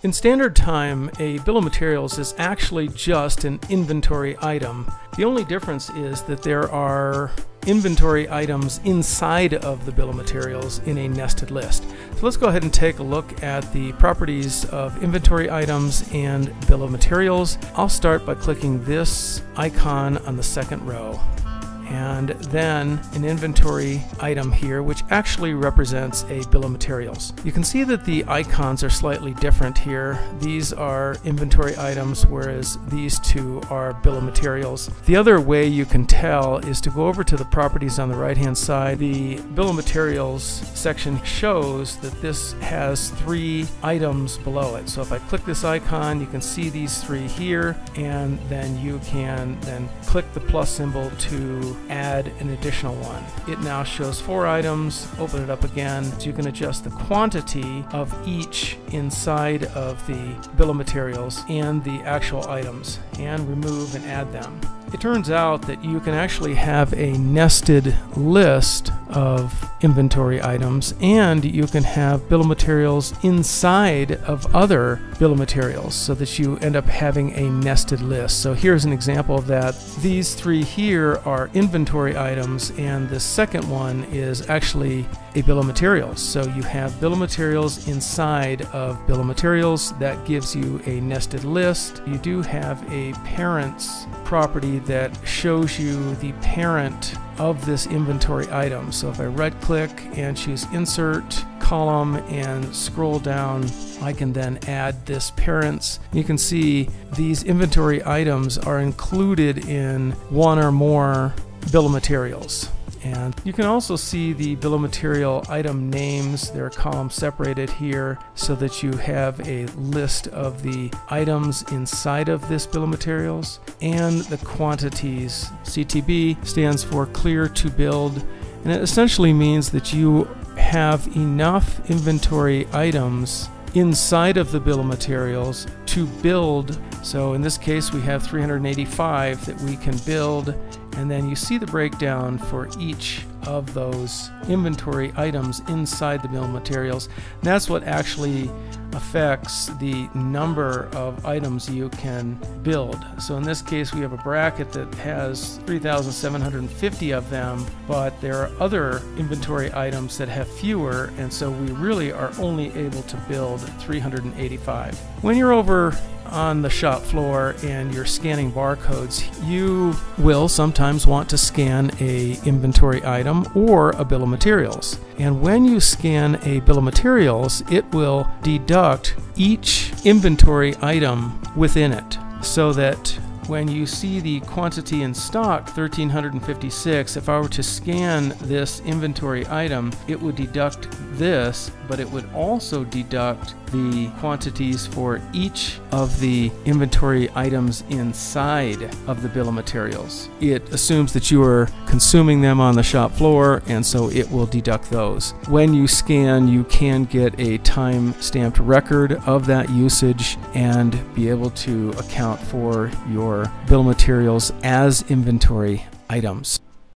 In standard time, a bill of materials is actually just an inventory item. The only difference is that there are inventory items inside of the bill of materials in a nested list. So let's go ahead and take a look at the properties of inventory items and bill of materials. I'll start by clicking this icon on the second row, and then an inventory item here, which actually represents a bill of materials. You can see that the icons are slightly different here. These are inventory items, whereas these two are bill of materials. The other way you can tell is to go over to the properties on the right hand side. The bill of materials section shows that this has 3 items below it. So if I click this icon, you can see these 3 here, and then you can then click the plus symbol to add an additional one. It now shows 4 items. Open it up again, so you can adjust the quantity of each inside of the bill of materials and the actual items, and remove and add them. It turns out that you can actually have a nested list of inventory items, and you can have bill of materials inside of other bill of materials, so that you end up having a nested list. So here's an example of that. These 3 here are inventory items, and the second one is actually a bill of materials. So you have bill of materials inside of bill of materials. That gives you a nested list. You do have a parents property that shows you the parent of this inventory item. So if I right click and choose insert column and scroll down, I can then add this parents. You can see these inventory items are included in one or more bill of materials. And you can also see the bill of material item names. They're column separated here so that you have a list of the items inside of this bill of materials and the quantities. CTB stands for clear to build, and it essentially means that you have enough inventory items inside of the bill of materials to build. So in this case we have 385 that we can build, and then you see the breakdown for each of those inventory items inside the bill of materials. And that's what actually affects the number of items you can build. So in this case we have a bracket that has 3,750 of them, but there are other inventory items that have fewer, and so we really are only able to build 385. When you're over on the shop floor and you're scanning barcodes, you will sometimes want to scan a inventory item or a bill of materials. And when you scan a bill of materials, it will deduct each inventory item within it, so that when you see the quantity in stock, 1,356, if I were to scan this inventory item, it would deduct this, but it would also deduct the quantities for each of the inventory items inside of the bill of materials. It assumes that you are consuming them on the shop floor, and so it will deduct those. When you scan, you can get a time-stamped record of that usage and be able to account for your bill of materials as inventory items.